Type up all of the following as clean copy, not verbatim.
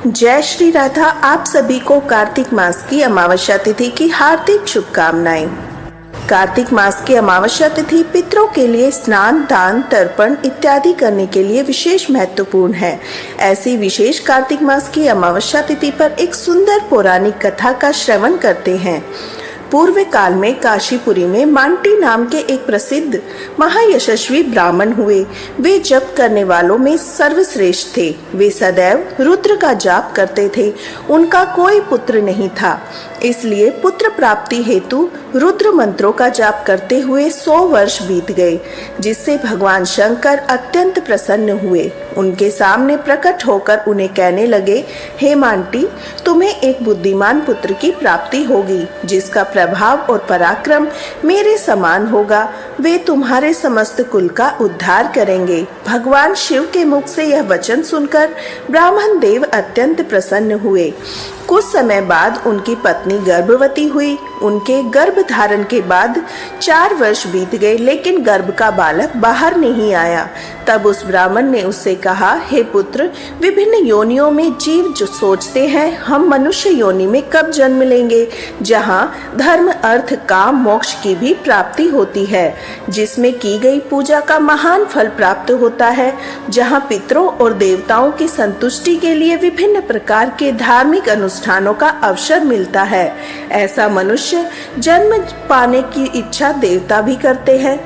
जय श्री राधा। आप सभी को कार्तिक मास की अमावस्या तिथि की हार्दिक शुभकामनाएं। कार्तिक मास की अमावस्या तिथि पितरों के लिए स्नान, दान, तर्पण इत्यादि करने के लिए विशेष महत्वपूर्ण है। ऐसी विशेष कार्तिक मास की अमावस्या तिथि पर एक सुंदर पौराणिक कथा का श्रवण करते हैं। पूर्व काल में काशीपुरी में मांटी नाम के एक प्रसिद्ध महायशस्वी ब्राह्मण हुए। वे जप करने वालों में सर्वश्रेष्ठ थे। वे सदैव रुद्र का जाप करते थे। उनका कोई पुत्र नहीं था, इसलिए पुत्र प्राप्ति हेतु रुद्र मंत्रों का जाप करते हुए 100 वर्ष बीत गए, जिससे भगवान शंकर अत्यंत प्रसन्न हुए। उनके सामने प्रकट होकर उन्हें कहने लगे, हे मांटी, तुम्हें एक बुद्धिमान पुत्र की प्राप्ति होगी, जिसका प्रभाव और पराक्रम मेरे समान होगा। वे तुम्हारे समस्त कुल का उद्धार करेंगे। भगवान शिव के मुख से यह वचन सुनकर ब्राह्मण देव अत्यंत प्रसन्न हुए। कुछ समय बाद उनकी पत्नी गर्भवती हुई। उनके गर्भ धारण के बाद 4 वर्ष बीत गए, लेकिन गर्भ का बालक बाहर नहीं आया। तब उस ब्राह्मण ने उससे कहा, हे पुत्र, विभिन्न योनियों में जीव जो सोचते हैं हम मनुष्य योनि में कब जन्म लेंगे, जहाँ धर्म, अर्थ, काम, मोक्ष की भी प्राप्ति होती है, जिसमें की गई पूजा का महान फल प्राप्त होता है, जहाँ पितरों और देवताओं की संतुष्टि के लिए विभिन्न प्रकार के धार्मिक अनुष्ठानों का अवसर मिलता है। ऐसा मनुष्य जन्म पाने की इच्छा देवता भी करते हैं।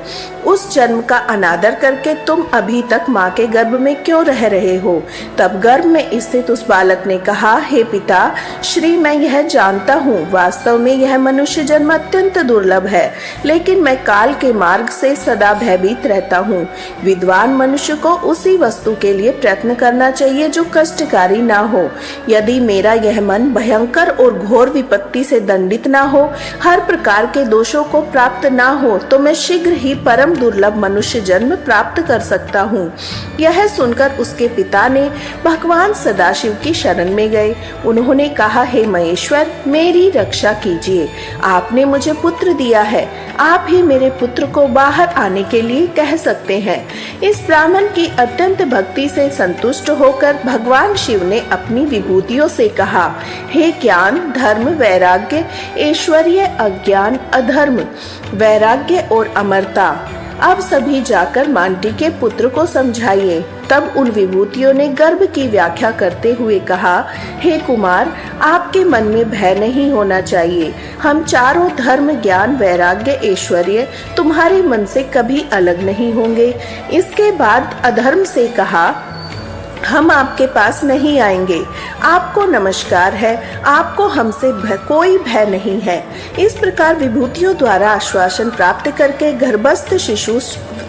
उस जन्म का अनादर करके तुम अभी तक माँ के गर्भ में क्यों रह रहे हो? तब गर्भ में स्थित उस बालक ने कहा, हे पिता श्री, मैं यह जानता हूँ, वास्तव में यह मनुष्य जन्म अत्यंत दुर्लभ है, लेकिन मैं काल के मार्ग से सदा भयभीत रहता हूँ। विद्वान मनुष्य को उसी वस्तु के लिए प्रयत्न करना चाहिए जो कष्टकारी ना हो। यदि मेरा यह मन भयंकर और घोर विपत्ति से दंडित ना हो, हर प्रकार के दोषों को प्राप्त ना हो, तो मैं शीघ्र ही परम दुर्लभ मनुष्य जन्म प्राप्त कर सकता हूँ। यह सुनकर उसके पिता ने भगवान सदाशिव की शरण में गए। उन्होंने कहा, हे महेश्वर, मेरी रक्षा कीजिए। आपने मुझे पुत्र दिया है, आप ही मेरे पुत्र को बाहर आने के लिए कह सकते हैं। इस ब्राह्मण की अत्यंत भक्ति से संतुष्ट होकर भगवान शिव ने अपनी विभूतियों से कहा, हे ज्ञान, धर्म, वैराग्य, ऐश्वर्य, अज्ञान, अधर्म, वैराग्य और अमरता, अब सभी जाकर मांटी के पुत्र को समझाइए। तब उन विभूतियों ने गर्भ की व्याख्या करते हुए कहा, हे कुमार, आपके मन में भय नहीं होना चाहिए। हम चारों धर्म, ज्ञान, वैराग्य, ऐश्वर्य तुम्हारे मन से कभी अलग नहीं होंगे। इसके बाद अधर्म से कहा, हम आपके पास नहीं आएंगे। आपको नमस्कार है, आपको हमसे कोई भय नहीं है। इस प्रकार विभूतियों द्वारा आश्वासन प्राप्त करके गर्भस्थ शिशु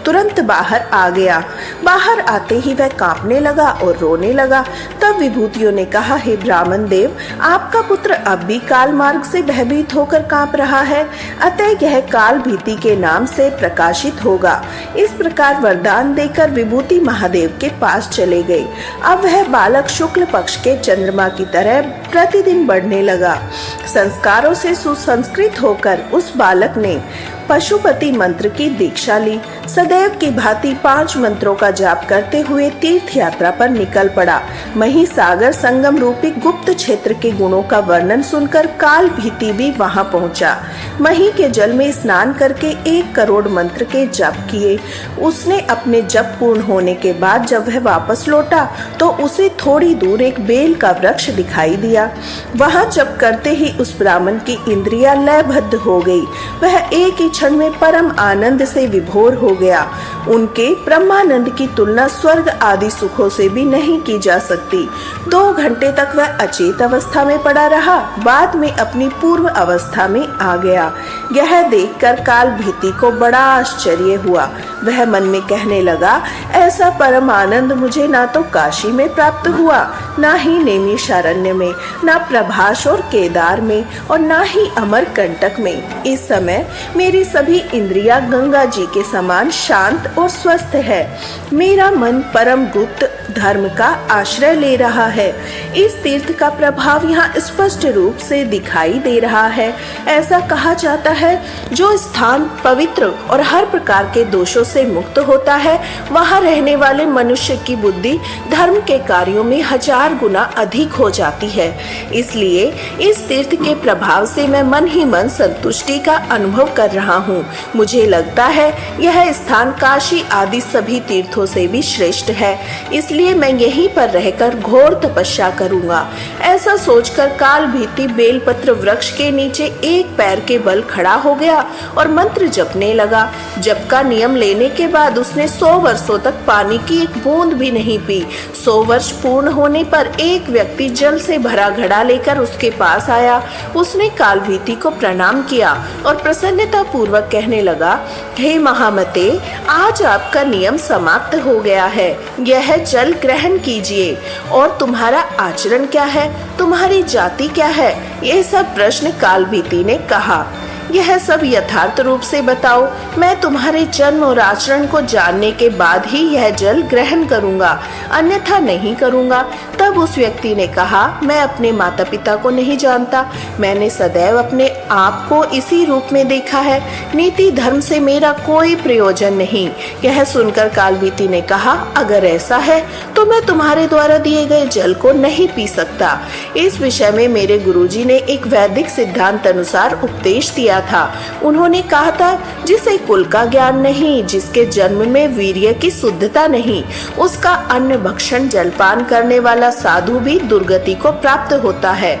तुरंत बाहर आ गया। बाहर आते ही वह कांपने लगा और रोने लगा। तब विभूतियों ने कहा, हे ब्राह्मण देव, आपका पुत्र अब भी काल मार्ग से भयभीत होकर कांप रहा है, अतः यह काल भीति के नाम से प्रकाशित होगा। इस प्रकार वरदान देकर विभूति महादेव के पास चले गए। अब वह बालक शुक्ल पक्ष के चंद्रमा की तरह प्रतिदिन बढ़ने लगा। संस्कारों से सुसंस्कृत होकर उस बालक ने पशुपति मंत्र की दीक्षा ली। सदैव की भांति 5 मंत्रों का जाप करते हुए तीर्थ यात्रा पर निकल पड़ा। महिसागर संगम रूपी गुप्त क्षेत्र के गुणों का वर्णन सुनकर काल भीति भी वहां पहुंचा। मही के जल में स्नान करके 1 करोड़ मंत्र के जप किए। उसने अपने जप पूर्ण होने के बाद जब वह वापस लौटा तो उसे थोड़ी दूर एक बेल का वृक्ष दिखाई दिया। वहां जप करते ही उस ब्राह्मण की इंद्रियां लयबद्ध हो गई। वह एक ही क्षण में परम आनंद से विभोर हो गया। उनके ब्रह्मानंद की तुलना स्वर्ग आदि सुखों से भी नहीं की जा सकती। 2 घंटे तक वह अचेत अवस्था में पड़ा रहा, बाद में अपनी पूर्व अवस्था में आ गया। यह देखकर काल भीति को बड़ा आश्चर्य हुआ। वह मन में कहने लगा, ऐसा परम आनंद मुझे ना तो काशी में प्राप्त हुआ, ना ही नैमिषारण्य में, ना प्रभास और केदार में, और ना ही अमरकंटक में। इस समय मेरी सभी इंद्रियां गंगा जी के समान शांत और स्वस्थ है। मेरा मन परम गुप्त धर्म का आश्रय ले रहा है। इस तीर्थ का प्रभाव यहाँ स्पष्ट रूप से दिखाई दे रहा है। ऐसा कहा जाता है, जो स्थान पवित्र और हर प्रकार के दोषों से मुक्त होता है, वहाँ रहने वाले मनुष्य की बुद्धि धर्म के कार्यों में 1000 4 गुना अधिक हो जाती है। इसलिए इस तीर्थ के प्रभाव से मैं मन ही मन संतुष्टि का अनुभव कर रहा हूँ। मुझे लगता है यह स्थान काशी आदि सभी तीर्थों से भी श्रेष्ठ है, इसलिए मैं यहीं पर रहकर घोर तपस्या करूंगा। ऐसा सोचकर कालभीति बेलपत्र वृक्ष के नीचे एक पैर के बल खड़ा हो गया और मंत्र जपने लगा। जप का नियम लेने के बाद उसने 100 वर्षों तक पानी की एक बूंद भी नहीं पी। 100 वर्ष पूर्ण होने पर एक व्यक्ति जल से भरा घड़ा लेकर उसके पास आया। उसने कालभीति को प्रणाम किया और प्रसन्नता पूर्वक कहने लगा, हे महामते, आज आपका नियम समाप्त हो गया है। यह जल ग्रहण कीजिए। और तुम्हारा आचरण क्या है, तुम्हारी जाति क्या है? ये सब प्रश्न कालभीति ने कहा। यह सब यथार्थ रूप से बताओ। मैं तुम्हारे जन्म और आचरण को जानने के बाद ही यह जल ग्रहण करूंगा, अन्यथा नहीं करूंगा। तब उस व्यक्ति ने कहा, मैं अपने माता पिता को नहीं जानता। मैंने सदैव अपने आप को इसी रूप में देखा है। नीति धर्म से मेरा कोई प्रयोजन नहीं। यह सुनकर कालभीति ने कहा, अगर ऐसा है तो मैं तुम्हारे द्वारा दिए गए जल को नहीं पी सकता। इस विषय में मेरे गुरुजी ने एक वैदिक सिद्धांत अनुसार उपदेश दिया था। उन्होंने कहा था, जिसे कुल का ज्ञान नहीं, जिसके जन्म में वीर्य की शुद्धता नहीं, उसका अन्न भक्षण जलपान करने वाला साधु भी दुर्गति को प्राप्त होता है।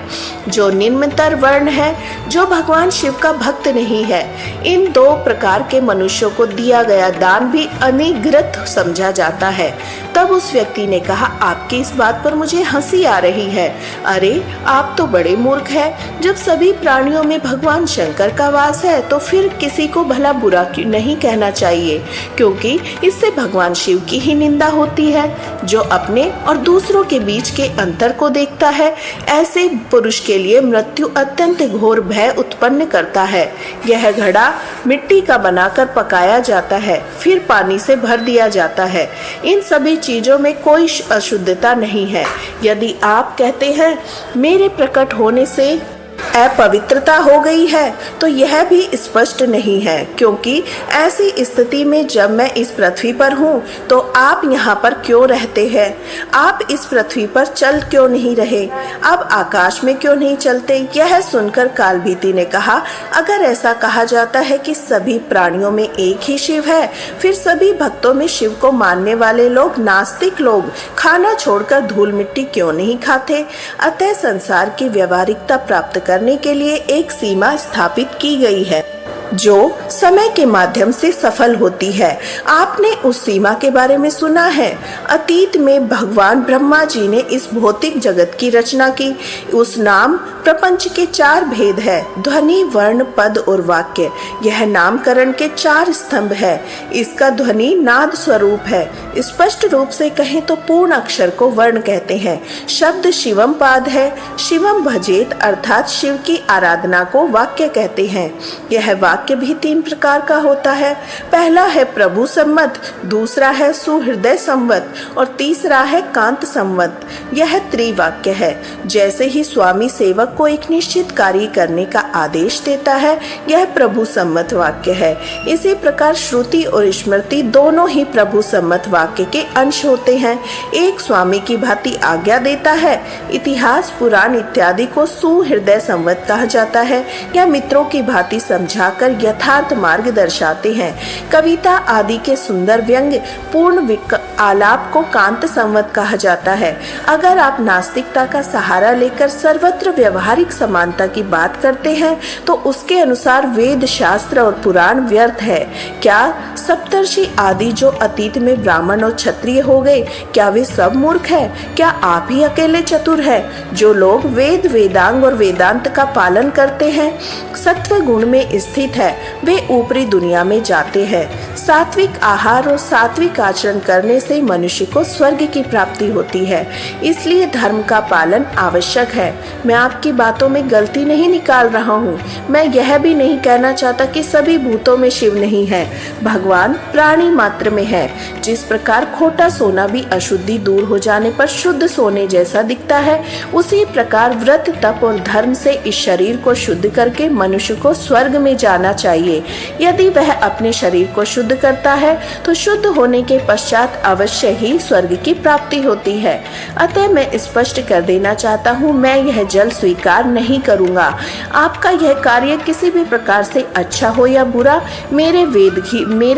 जो निम्नतर वर्ण है, जो भगवान शिव का भक्त नहीं है, इन 2 प्रकार के मनुष्यों को दिया गया दान भी अनिग्रत समझा जाता है। तब उस व्यक्ति ने कहा, आपकी इस बात पर मुझे हंसी आ रही है। अरे, आप तो बड़े मूर्ख हैं। जब सभी प्राणियों में भगवान शंकर का वास है तो फिर किसी को भला बुरा क्यों नहीं कहना चाहिए, क्योंकि इससे भगवान शिव की ही निंदा होती है। जो अपने और दूसरों के बीच के अंतर को देखता है, ऐसे पुरुष के लिए मृत्यु अत्यंत घोर भय उत्पन्न करता है। यह घड़ा मिट्टी का बनाकर पकाया जाता है, फिर पानी से भर दिया जाता है। इन सभी चीजों में कोई अशुद्धता नहीं है। यदि आप कहते हैं मेरे प्रकट होने से अपवित्रता हो गई है, तो यह भी स्पष्ट नहीं है, क्योंकि ऐसी स्थिति में जब मैं इस पृथ्वी पर हूँ तो आप यहाँ पर क्यों रहते हैं? आप इस पृथ्वी पर चल क्यों नहीं रहे? अब आकाश में क्यों नहीं चलते? यह सुनकर कालभीति ने कहा, अगर ऐसा कहा जाता है कि सभी प्राणियों में एक ही शिव है, फिर सभी भक्तों में शिव को मानने वाले लोग, नास्तिक लोग, खाना छोड़कर धूल मिट्टी क्यों नहीं खाते? अतः संसार की व्यवहारिकता प्राप्त करने के लिए एक सीमा स्थापित की गई है, जो समय के माध्यम से सफल होती है। आपने उस सीमा के बारे में सुना है। अतीत में भगवान ब्रह्मा जी ने इस भौतिक जगत की रचना की। उस नाम प्रपंच के 4 भेद है, ध्वनि, वर्ण, पद और वाक्य। यह नामकरण के 4 स्तंभ है। इसका ध्वनि नाद स्वरूप है। स्पष्ट रूप से कहें तो पूर्ण अक्षर को वर्ण कहते हैं। शब्द शिवम पाद है। शिवम भजेत अर्थात शिव की आराधना को वाक्य कहते हैं। यह वाक्य भी 3 प्रकार का होता है। पहला है प्रभु सम्मत, दूसरा है सुहृदय सम्मत और तीसरा है कांत सम्मत। यह त्रिवाक्य है। जैसे ही स्वामी सेवक को एक निश्चित कार्य करने का आदेश देता है, यह प्रभु सम्मत वाक्य है। इसी प्रकार श्रुति और स्मृति दोनों ही प्रभु सम्मत वाक्य के अंश होते हैं। एक स्वामी की भांति आज्ञा देता है। इतिहास, पुराण इत्यादि को सुहृदय सम्मत कहा जाता है, या मित्रों की भांति समझाकर यथार्थ मार्ग दर्शाते हैं। कविता आदि के सुंदर व्यंग पूर्ण आलाप को कांत संवत कहा जाता है। अगर आप नास्तिकता का सहारा लेकर सर्वत्र व्यवहारिक समानता की बात करते हैं, तो उसके अनुसार वेद, शास्त्र और पुराण व्यर्थ है। क्या सप्तर्षि आदि जो अतीत में ब्राह्मण और क्षत्रिय हो गए, क्या वे सब मूर्ख है? क्या आप ही अकेले चतुर है? जो लोग वेद, वेदांग और वेदांत का पालन करते हैं, सत्व गुण में स्थित है, वे ऊपरी दुनिया में जाते हैं। सात्विक आहार और सात्विक आचरण करने से मनुष्य को स्वर्ग की प्राप्ति होती है। इसलिए धर्म का पालन आवश्यक है। मैं आपकी बातों में गलती नहीं निकाल रहा हूँ। मैं यह भी नहीं कहना चाहता कि सभी भूतों में शिव नहीं है। भगवान प्राणी मात्र में है। जिस प्रकार खोटा सोना भी अशुद्धि दूर हो जाने पर शुद्ध सोने जैसा दिखता है, उसी प्रकार व्रत, तप और धर्म से इस शरीर को शुद्ध करके मनुष्य को स्वर्ग में जाना नहाना चाहिए। यदि वह अपने शरीर को शुद्ध करता है तो शुद्ध होने के पश्चात अवश्य ही स्वर्ग की प्राप्ति होती है। अतः मैं स्पष्ट कर देना चाहता हूँ, मैं यह जल स्वीकार नहीं करूँगा। आपका यह कार्य किसी भी प्रकार से अच्छा हो या बुरा, मेरे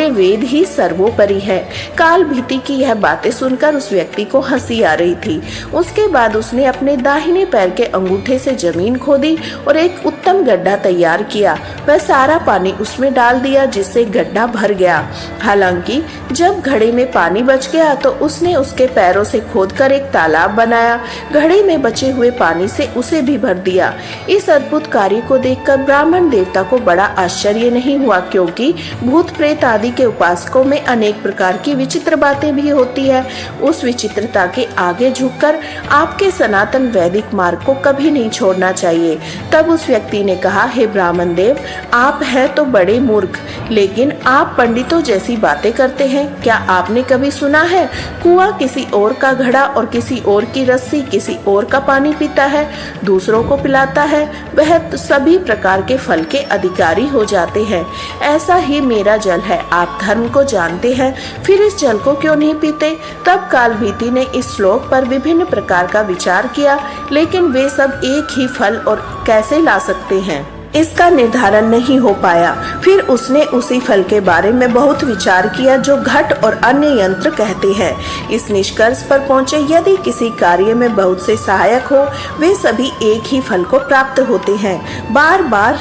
वेद ही सर्वोपरि है। काल भीति की यह बातें सुनकर उस व्यक्ति को हंसी आ रही थी। उसके बाद उसने अपने दाहिने पैर के अंगूठे से जमीन खोदी और एक उत्तम गड्ढा तैयार किया। वह सारा पानी उसमें डाल दिया, जिससे गड्ढा भर गया। हालांकि जब घड़े में पानी बच गया तो उसने उसके पैरों से खोदकर एक तालाब बनाया, घड़े में बचे हुए पानी से उसे भी भर दिया। इस अद्भुत कार्य को देखकर ब्राह्मण देवता को बड़ा आश्चर्य नहीं हुआ, क्योंकि भूत प्रेत आदि के उपासकों में अनेक प्रकार की विचित्र बातें भी होती है। उस विचित्रता के आगे झुककर आपके सनातन वैदिक मार्ग को कभी नहीं छोड़ना चाहिए। तब उस व्यक्ति ने कहा, हे ब्राह्मण देव, आप हैं तो बड़े मूर्ख, लेकिन आप पंडितों जैसी बातें करते हैं। क्या आपने कभी सुना है कुआं किसी और का घड़ा और किसी और की रस्सी किसी और का पानी पीता है, दूसरों को पिलाता है, वह सभी प्रकार के फल के अधिकारी हो जाते हैं। ऐसा ही मेरा जल है। आप धर्म को जानते हैं, फिर इस जल को क्यों नहीं पीते? तब कालभीति ने इस श्लोक पर विभिन्न प्रकार का विचार किया, लेकिन वे सब एक ही फल और कैसे ला सकते हैं, इसका निर्धारण नहीं हो पाया। फिर उसने उसी फल के बारे में बहुत विचार किया जो घट और अन्य यंत्र कहते हैं। इस निष्कर्ष पर पहुंचे, यदि किसी कार्य में बहुत से सहायक हो, वे सभी एक ही फल को प्राप्त होते हैं। बार बार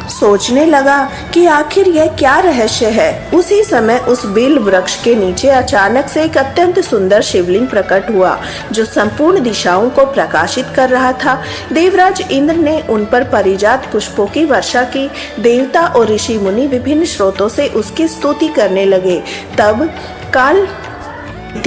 सोचने लगा कि आखिर यह क्या रहस्य है। उसी समय उस बेल वृक्ष के नीचे अचानक से एक अत्यंत सुंदर शिवलिंग प्रकट हुआ, जो संपूर्ण दिशाओं को प्रकाशित कर रहा था। देवराज इंद्र ने उन पर परिजात पुष्पों की वर्षा की। देवता और ऋषि मुनि विभिन्न स्रोतों से उसकी स्तुति करने लगे। तब काल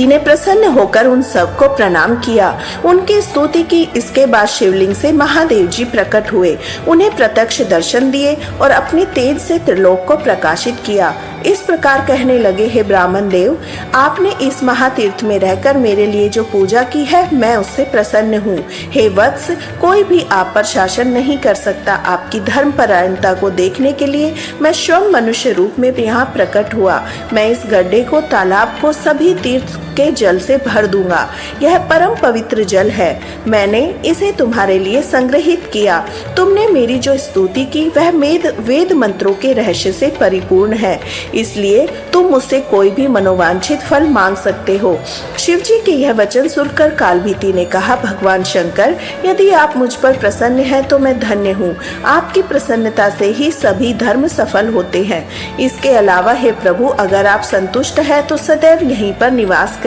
ने प्रसन्न होकर उन सबको प्रणाम किया, उनकी स्तुति की। इसके बाद शिवलिंग से महादेव जी प्रकट हुए, उन्हें प्रत्यक्ष दर्शन दिए और अपने तेज से त्रिलोक को प्रकाशित किया। इस प्रकार कहने लगे, हे ब्राह्मण देव, आपने इस महातीर्थ में रहकर मेरे लिए जो पूजा की है, मैं उससे प्रसन्न हूँ। हे वत्स, कोई भी आप पर शासन नहीं कर सकता। आपकी धर्मपरायणता को देखने के लिए मैं स्वयं मनुष्य रूप में यहाँ प्रकट हुआ। मैं इस गड्ढे को, तालाब को सभी तीर्थ के जल से भर दूंगा। यह परम पवित्र जल है। मैंने इसे तुम्हारे लिए संग्रहित किया। तुमने मेरी जो स्तुति की वह वेद मंत्रों के रहस्य से परिपूर्ण है, इसलिए तुम मुझसे कोई भी मनोवांछित फल मांग सकते हो। शिव जी के यह वचन सुनकर कालभीति ने कहा, भगवान शंकर, यदि आप मुझ पर प्रसन्न हैं तो मैं धन्य हूँ। आपकी प्रसन्नता से ही सभी धर्म सफल होते हैं। इसके अलावा हे प्रभु, अगर आप संतुष्ट हैं तो सदैव यहीं पर निवास करें।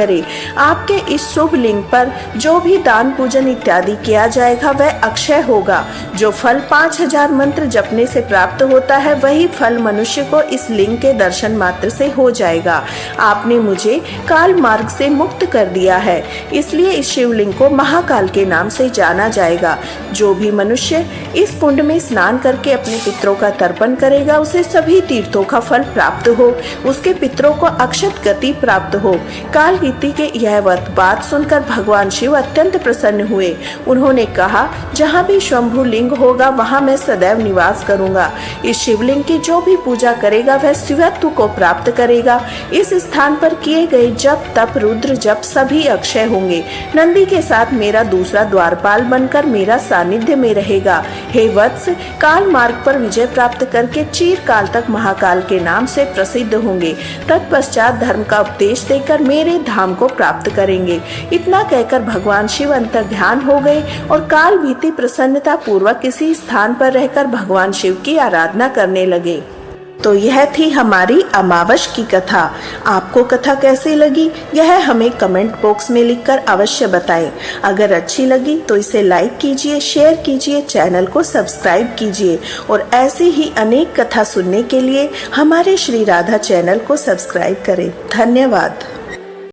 आपके इस शुभ लिंग पर जो भी दान पूजन इत्यादि किया जाएगा वह अक्षय होगा। जो फल 5000 मंत्र जपने से प्राप्त होता है, वही फल मनुष्य को इस लिंग के दर्शन मात्र से हो जाएगा। आपने मुझे काल मार्ग से मुक्त कर दिया है, इसलिए इस शिवलिंग को महाकाल के नाम से जाना जाएगा। जो भी मनुष्य इस कुंड में स्नान करके अपने पितरों का तर्पण करेगा, उसे सभी तीर्थों का फल प्राप्त हो, उसके पितरों को अक्षत गति प्राप्त हो। कालभीति के यह बात सुनकर भगवान शिव अत्यंत प्रसन्न हुए। उन्होंने कहा, जहाँ भी शंभु लिंग होगा वहाँ मैं सदैव निवास करूंगा। इस शिवलिंग की जो भी पूजा करेगा वह शिवत्व को प्राप्त करेगा। इस स्थान पर किए गए जप, तप, रुद्र जप सभी अक्षय होंगे। नंदी के साथ मेरा दूसरा द्वारपाल बनकर मेरा सानिध्य में रहेगा। हे वत्स, काल मार्ग पर विजय प्राप्त करके चिरकाल तक महाकाल के नाम से प्रसिद्ध होंगे। तत्पश्चात धर्म का उपदेश देकर मेरे धाम को प्राप्त करेंगे। इतना कहकर भगवान शिव अंतर्ध्यान हो गए और कालभीति प्रसन्नता पूर्वक किसी स्थान पर रहकर भगवान शिव की आराधना करने लगे। तो यह थी हमारी अमावस की कथा। आपको कथा कैसी लगी यह हमें कमेंट बॉक्स में लिखकर अवश्य बताएं। अगर अच्छी लगी तो इसे लाइक कीजिए, शेयर कीजिए, चैनल को सब्सक्राइब कीजिए और ऐसी ही अनेक कथा सुनने के लिए हमारे श्री राधा चैनल को सब्सक्राइब करें। धन्यवाद।